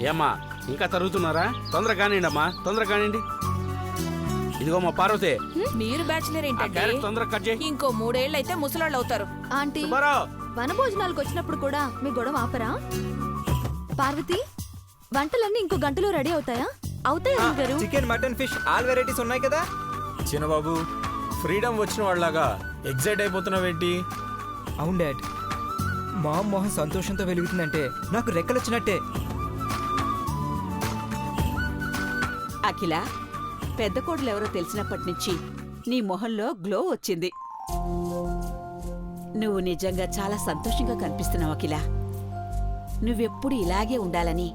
ఏమ్మా ఇంకా తరుగుతున్నారా? తొందర కానివ్వండి అమ్మా, తొందర కానివ్వండి. ఇదిగో మా పార్వతి, మీరు బ్యాచులర్ ఏంటంటే తొందర కట్ చేయి. ఇంకో 3 ఏళ్ళు అయితే ముసలాళ్ళు అవుతారు. ఆంటీ సుబ్బారావు, వనభోజనాలకు వచ్చినప్పుడు కూడా మీ గొడవ ఆపరా? పార్వతి, వంటలన్నీ ఇంకో గంటలో రెడీ అవుతాయా? అవుతాయా గారు? Chicken, mutton, fish all varieties ఉన్నాయి కదా. చిన్నబాబు, ఫ్రీడమ్ వచ్చిన వాళ్ళలాగా ఎగ్జైట్ అయిపోతున్నావేంటి? అవును డాడ్, మా మొహం సంతోషంతో వెలుగుతుందంటే నాకు రెక్కలొచ్చినట్టే. అఖిల, పెద్ద కోడలెవరో తెలిసినప్పటి నుంచి నీ మొహంలో గ్లో వచ్చింది. నువ్వు నిజంగా చాలా సంతోషంగా కనిపిస్తున్నావు అఖిల. నువ్వెప్పుడు ఇలాగే ఉండాలని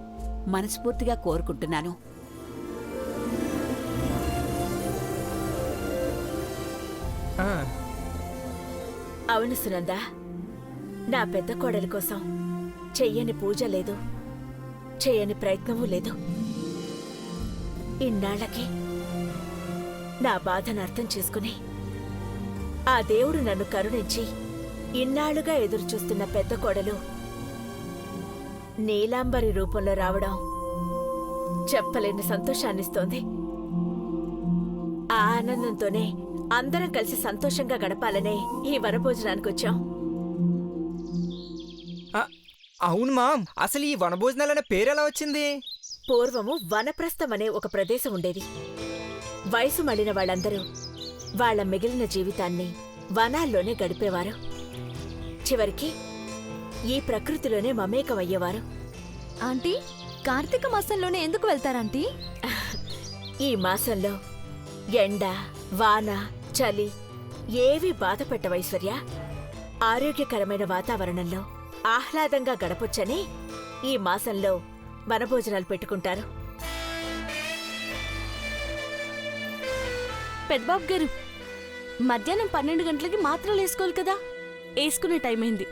మనస్ఫూర్తిగా కోరుకుంటున్నాను. అవును సునంద, నా పెద్ద కోడలి కోసం చెయ్యని పూజ లేదు, చెయ్యని ప్రయత్నమూ లేదు. ఇన్నాళ్లకి నా బాధను అర్థం చేసుకుని ఆ దేవుడు నన్ను కరుణించి ఇన్నాళ్లుగా ఎదురుచూస్తున్న పెద్ద కోడలు నీలాంబరి రూపంలో రావడం చెప్పలేని సంతోషాన్నిస్తోంది. ఆ ఆనందంతోనే అందరం కలిసి సంతోషంగా గడపాలనే ఈ వనభోజనానికి వచ్చాం. అవును మామ్, అసలు ఈ వనభోజనాలనే పేరెలా వచ్చింది? పూర్వము వనప్రస్థం అనే ఒక ప్రదేశం ఉండేది. వయసు మళ్ళిన వాళ్ళందరూ వాళ్ల మిగిలిన జీవితాన్ని వనాల్లోనే గడిపేవారు. చివరికి ఈ ప్రకృతిలోనే మమేకమయ్యేవారు. ఆంటీ, కార్తీక మాసంలోనే ఎందుకు వెళ్తారంటీ? ఈ మాసంలో ఎండ, వాన, చలి ఏవీ బాధ పెట్టవైశ్వర్య. ఆరోగ్యకరమైన వాతావరణంలో ఆహ్లాదంగా గడపొచ్చని ఈ మాసంలో వనభోజనాలు పెట్టుకుంటారు. పెద్దబాబు గారు, మధ్యాహ్నం 12 గంటలకి మాత్రలు వేసుకోవాలి కదా, వేసుకునే టైం అయింది.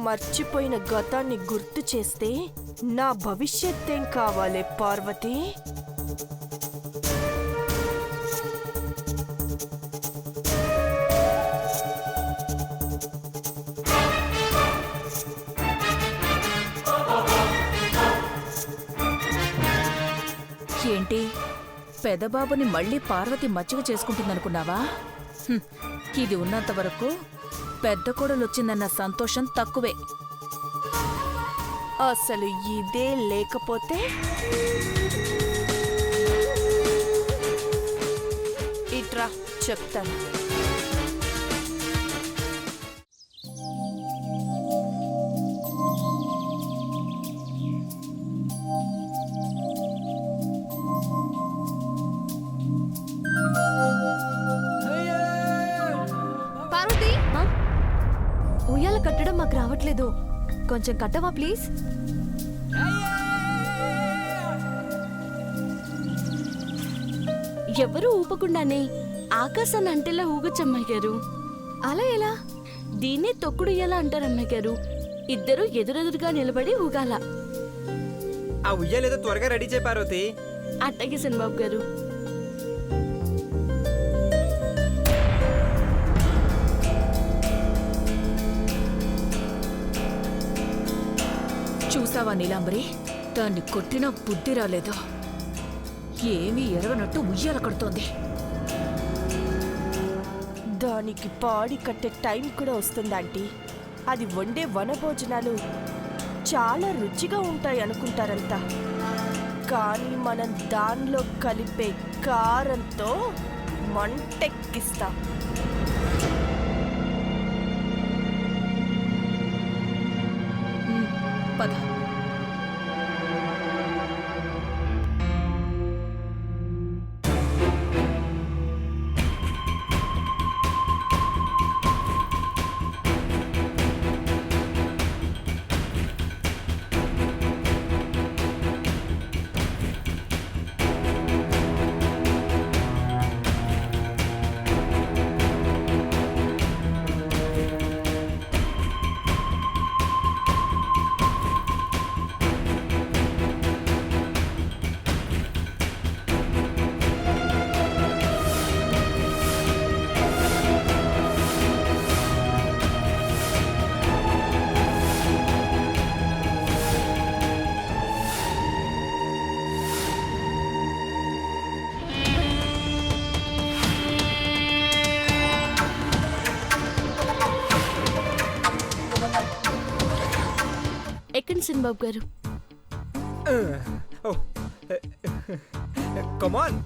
మర్చిపోయిన గతాన్ని గుర్తు చేస్తే నా భవిష్యత్తేం కావాలే పార్వతి? ఏంటి, పెదబాబుని మళ్ళీ పార్వతి మచ్చిక చేసుకుంటుందనుకున్నావా? ఇది ఉన్నంత వరకు పెద్ద కోడలొచ్చిందన్న సంతోషం తక్కువే. అసలు ఇదే లేకపోతే ఇట్రా చెప్తాను. పార్వతి, ఉయ్యాల కట్టడం మాకు రావట్లేదు, కొంచెం కట్టవా ప్లీజ్? ఎవరూ ఊపకుండానే ఆకాశాన్ని అంటేలా ఊగొచ్చమ్మాయి గారు. అలా ఎలా? దీన్నే తొక్కుడు ఎలా అంటారమ్మాయి గారు. ఇద్దరు ఎదురెదురుగా నిలబడి ఊగాల. ఆ ఉయ్యాలేదో త్వరగా రెడీ చేయ పార్వతి. అట్టగే శనిబాబు గారు. చూసావా నీలాంబరి, దాన్ని కొట్టినా బుద్ధి రాలేదు. ఏమీ ఎరగనట్టు ఉయ్యాల కడుతోంది. దానికి పాడి కట్టే టైం కూడా వస్తుందంటీ. అది వండే వనభోజనాలు చాలా రుచిగా ఉంటాయి అనుకుంటారంతా, కానీ మనం దానిలో కలిపే కారంతో మంటెక్కిస్తాం. పద. పదండి సినిబాబు గారు. ఓ కమాన్.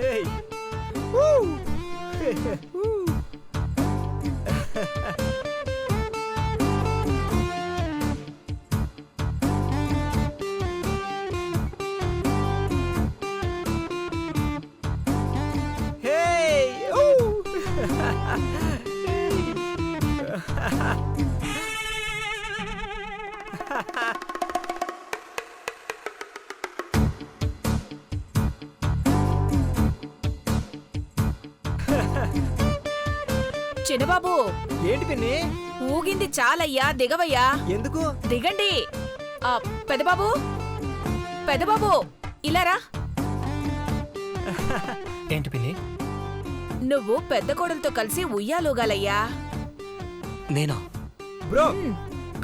హే చిన్నబాబు, ఏంటి పిన్ని? ఊగింది చాలయ్యా, దిగవయ్యా. ఎందుకు? దిగండి. పెదబాబు, పెదబాబు, ఇలారా. ఏంటి పిన్ని? నువ్వు పెద్ద కోడలతో కలిసి ఉయ్యాలూగాలయ్యా. నేనా? బ్రో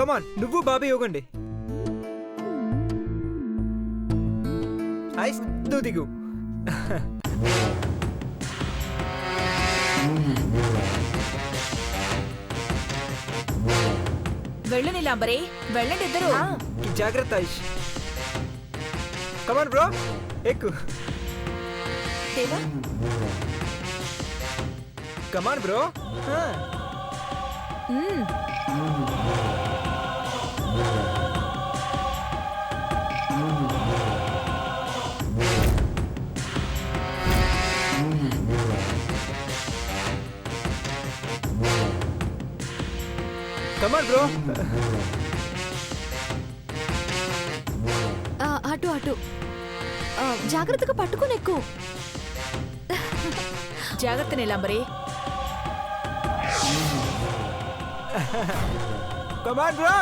కమాన్, నువ్వు బాబీ యోగండి. ఐస్ నువ్వు దిగు. వెళ్ళు నీలాంబరి, వెళ్ళండి ఇద్దరు. జాగ్రత్త ఐష్. కమాన్ బ్రో, ఎక్కు. కమాన్ బ్రో. కమాన్ బ్రో. అటు అటు జాగ్రత్తగా పట్టుకుని ఎక్కు. జాగ్రత్త నీలాంబరి. కమాన్ బ్రో.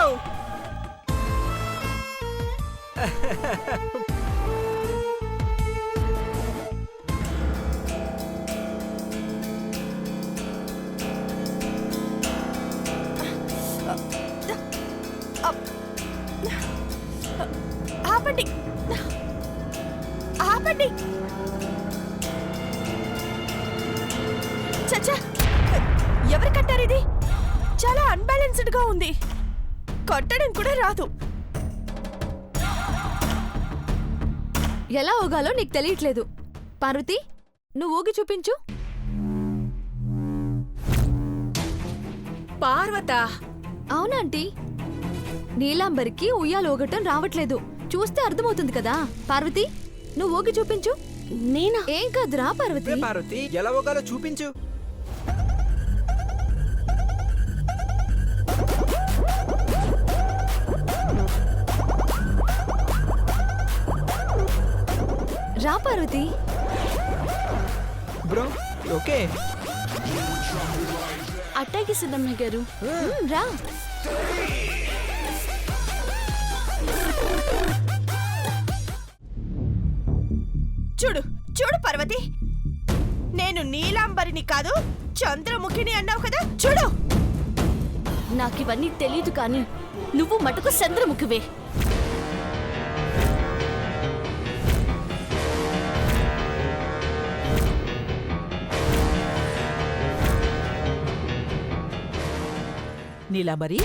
ఆపండి, ఆపండి. చచ్చా, ఎవరు కట్టారు ఇది? చాలా అన్బ్యాలెన్స్డ్ గా ఉంది. కట్టడం కూడా రాదు. ఎలా ఊగాలో నీకు తెలియట్లేదు. పార్వతి, నువ్వు ఊగి చూపించు. పార్వతా? అవునాంటీ, నీలాంబరికి ఉయ్యాలు ఊగటం రావట్లేదు. చూస్తే అర్థమవుతుంది కదా. పార్వతి, నువ్వు ఊగి చూపించు. నేనా? ఏం కాదురా పార్వతి. పార్వతి, ఎలా ఊగాలో చూపించు. రా పార్వతి. Bro okay. అట్టాకి సిద్ధమ్మ గారు. రా. చూడు చూడు పార్వతి, నేను నీలాంబరిని కాదు చంద్రముఖిని అన్నావు కదా. చూడు, నాకివన్నీ తెలీదు కానీ నువ్వు మటుకు చంద్రముఖివే. నీలాంబరి,